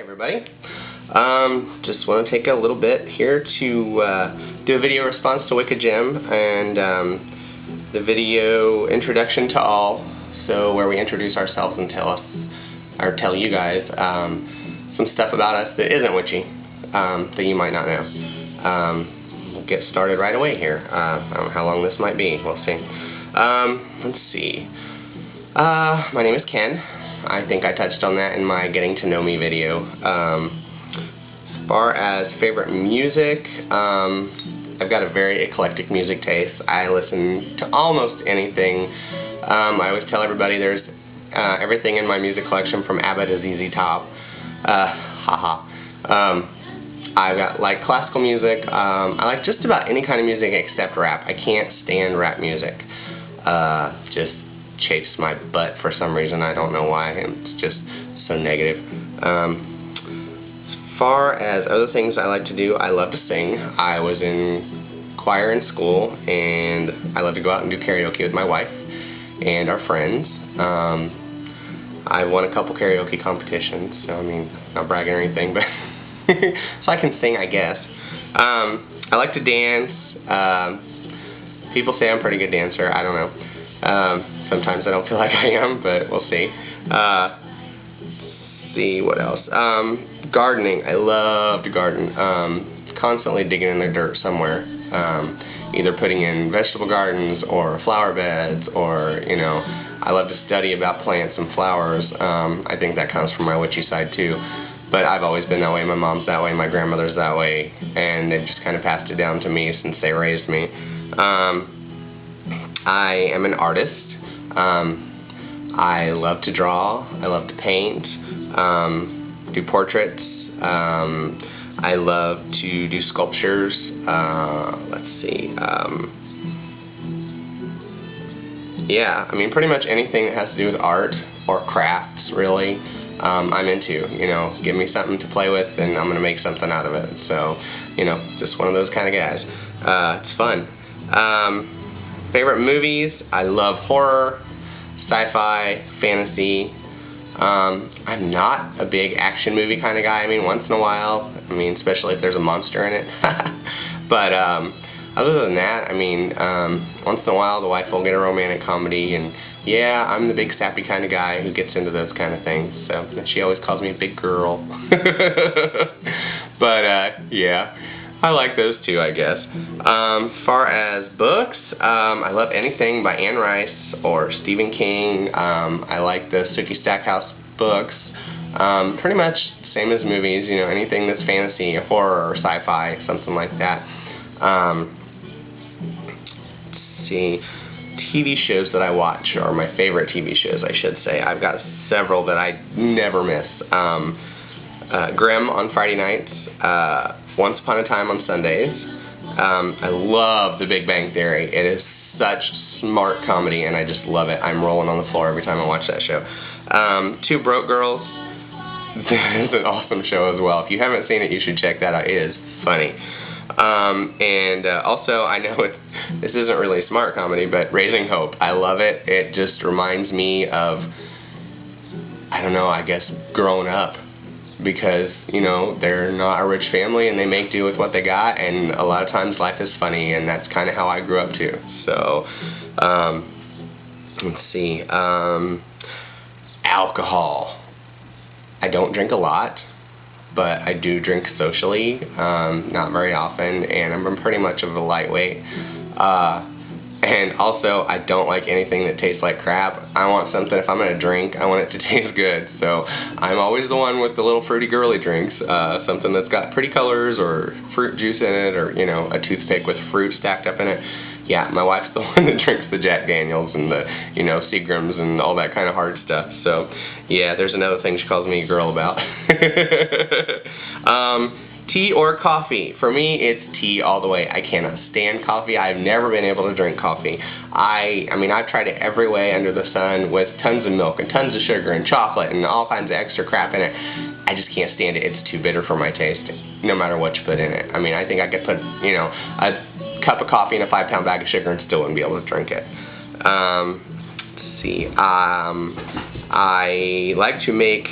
Everybody, just want to take a little bit here to do a video response to Wiccagem and the video introduction to all, so where we introduce ourselves and tell you guys some stuff about us that isn't witchy, that you might not know. We'll get started right away here. I don't know how long this might be. We'll see. Let's see. My name is Ken. I think I touched on that in my getting to know me video. As far as favorite music, I've got a very eclectic music taste. I listen to almost anything. I always tell everybody there's everything in my music collection from ABBA to ZZ Top. I've got like classical music. I like just about any kind of music except rap. I can't stand rap music. Just chafes my butt for some reason. I don't know why. It's just so negative. As far as other things I like to do, I love to sing. I was in choir in school, and I love to go out and do karaoke with my wife and our friends. I won a couple karaoke competitions, so I mean, not bragging or anything, but so I can sing, I guess. I like to dance. People say I'm a pretty good dancer. I don't know. Sometimes I don't feel like I am, but we'll see. See what else. Gardening. I love to garden. Constantly digging in the dirt somewhere. Either putting in vegetable gardens or flower beds, or, you know, I love to study about plants and flowers. I think that comes from my witchy side too. But I've always been that way. My mom's that way, my grandmother's that way, and they've just kind of passed it down to me since they raised me. I am an artist. I love to draw. I love to paint, do portraits. I love to do sculptures. Let's see. Yeah, I mean, pretty much anything that has to do with art or crafts, really, I'm into. You know, give me something to play with, and I'm going to make something out of it. So, you know, just one of those kind of guys. It's fun. Favorite movies, I love horror, sci-fi, fantasy. I'm not a big action movie kind of guy. I mean, once in a while, I mean, especially if there's a monster in it. But other than that, I mean, once in a while the wife will get a romantic comedy, and yeah, I'm the big sappy kind of guy who gets into those kind of things. So and she always calls me a big girl. But yeah. I like those too, I guess. As far as books, I love anything by Anne Rice or Stephen King. I like the Sookie Stackhouse books. Pretty much same as movies, you know, anything that's fantasy, horror, or sci-fi, something like that. Let's see, TV shows that I watch, or my favorite TV shows, I should say. I've got several that I never miss. Grimm on Friday nights. Once Upon a Time on Sundays. I love The Big Bang Theory. It is such smart comedy, and I just love it. I'm rolling on the floor every time I watch that show. Two Broke Girls. That is an awesome show as well. If you haven't seen it, you should check that out. It is funny. And also, I know this isn't really smart comedy, but Raising Hope. I love it. It just reminds me of, I don't know, I guess growing up. Because, you know, they're not a rich family and they make do with what they got, and a lot of times life is funny, and that's kind of how I grew up too. So, let's see, alcohol. I don't drink a lot, but I do drink socially, not very often, and I'm pretty much of a lightweight. And also, I don't like anything that tastes like crap. I want something, if I'm going to drink, I want it to taste good. So I'm always the one with the little fruity girly drinks, something that's got pretty colors or fruit juice in it, or, you know, a toothpick with fruit stacked up in it. Yeah, my wife's the one that drinks the Jack Daniels and the, you know, Seagrams and all that kind of hard stuff. So, yeah, there's another thing she calls me a girl about. Tea or coffee? For me, it's tea all the way. I cannot stand coffee. I've never been able to drink coffee. I mean, I've tried it every way under the sun with tons of milk and tons of sugar and chocolate and all kinds of extra crap in it. I just can't stand it. It's too bitter for my taste, no matter what you put in it. I mean, I think I could put, you know, a cup of coffee in a 5-pound bag of sugar and still wouldn't be able to drink it. Let's see. I like to make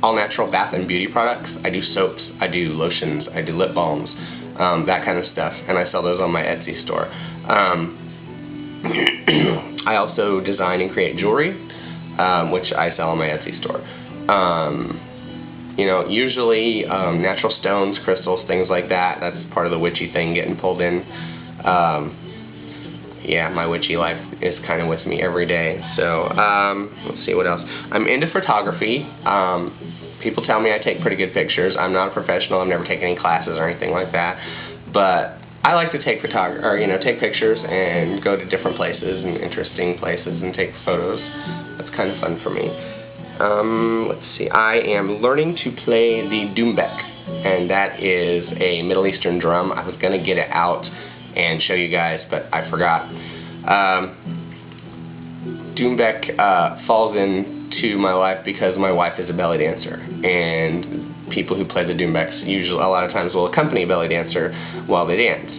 all natural bath and beauty products. I do soaps, I do lotions, I do lip balms, that kind of stuff, and I sell those on my Etsy store. I also design and create jewelry, which I sell on my Etsy store. You know, usually natural stones, crystals, things like that. That's part of the witchy thing getting pulled in. Yeah, my witchy life is kind of with me every day. So, let's see what else. I'm into photography. People tell me I take pretty good pictures. I'm not a professional. I've never taken any classes or anything like that. But I like to take take pictures and go to different places and interesting places and take photos. That's kind of fun for me. Let's see. I am learning to play the doumbek, and that is a Middle Eastern drum. I was going to get it out and show you guys, but I forgot. Doumbek falls into my life because my wife is a belly dancer, and people who play the doumbeks usually a lot of times will accompany a belly dancer while they dance.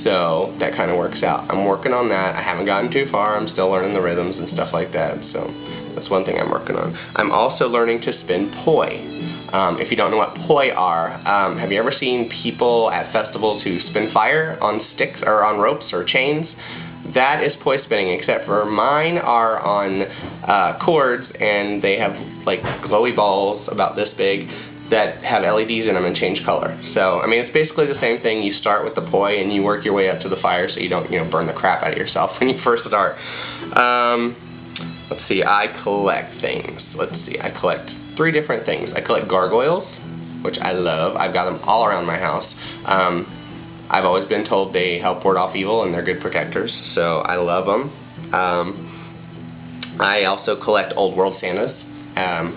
So that kind of works out. I'm working on that. I haven't gotten too far. I'm still learning the rhythms and stuff like that. So that's one thing I'm working on. I'm also learning to spin poi. If you don't know what poi are, have you ever seen people at festivals who spin fire on sticks or on ropes or chains? That is poi spinning, except for mine are on cords, and they have like glowy balls about this big that have LEDs in them and change color. So, I mean, it's basically the same thing. You start with the poi and you work your way up to the fire so you don't, burn the crap out of yourself when you first start. Let's see, I collect things. Let's see, I collect 3 different things. I collect gargoyles, which I love. I've got them all around my house. I've always been told they help ward off evil and they're good protectors, so I love them. I also collect old world Santas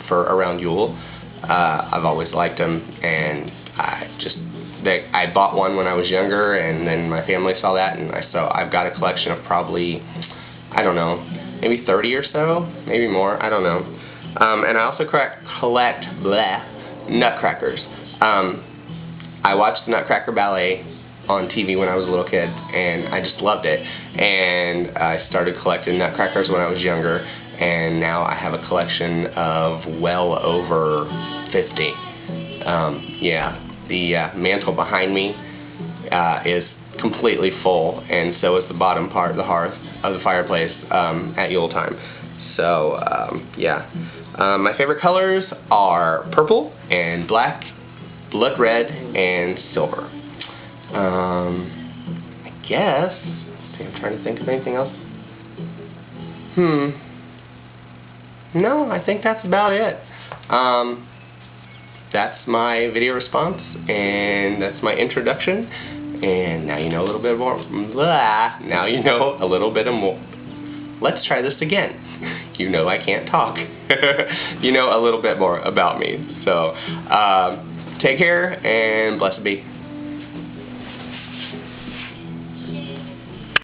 for around Yule. I've always liked them, and I bought one when I was younger, and then my family saw that, and so I've got a collection of probably, I don't know, maybe 30 or so, maybe more, I don't know. And I also collect nutcrackers. I watched the Nutcracker Ballet on TV when I was a little kid, and I just loved it, and I started collecting nutcrackers when I was younger, and now I have a collection of well over 50. Yeah, the mantle behind me is completely full, and so is the bottom part of the hearth of the fireplace at Yule time. So, yeah. My favorite colors are purple and black, blood red, and silver. I guess, see, I'm trying to think of anything else. No, I think that's about it. That's my video response, and that's my introduction, and now you know a little bit more. Now you know a little bit more. Let's try this again. You know I can't talk. You know a little bit more about me. So, take care, and blessed be.